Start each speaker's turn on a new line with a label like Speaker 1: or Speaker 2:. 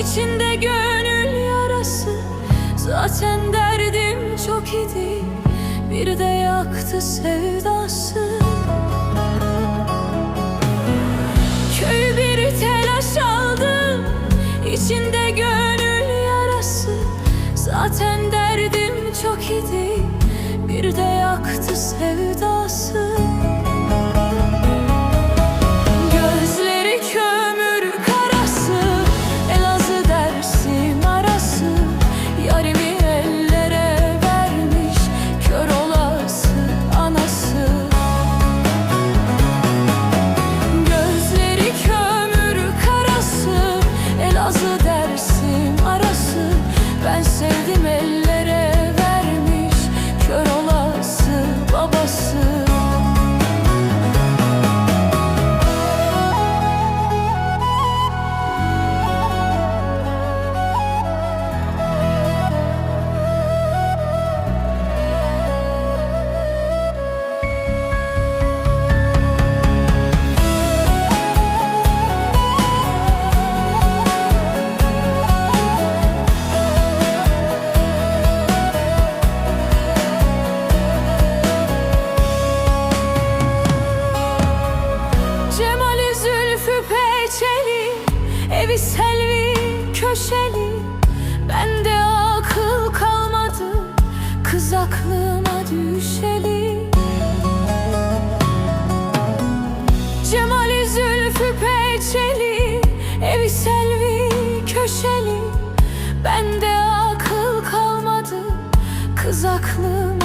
Speaker 1: içinde gönül yarası. Zaten derdim çok idi, bir de yaktı sevdası. Köy bir telaş aldı, içinde gönül yarası. Zaten derdim çok idi, bir de yaktı sevdası. Gözleri kömür karası, Elazığ Dersim arası. Yarimi ellere vermiş, kör olası anası. Gözleri kömür karası, Elazığ Dersim arası. Ben sevdim ellere vermiş, kör olası babası. Cemali zülfü peçeli, evi selvi köşeli. Bende akıl kalmadı, kız aklıma düşeli. Cemali zülfü peçeli, evi selvi köşeli. Bende akıl kalmadı, kız aklım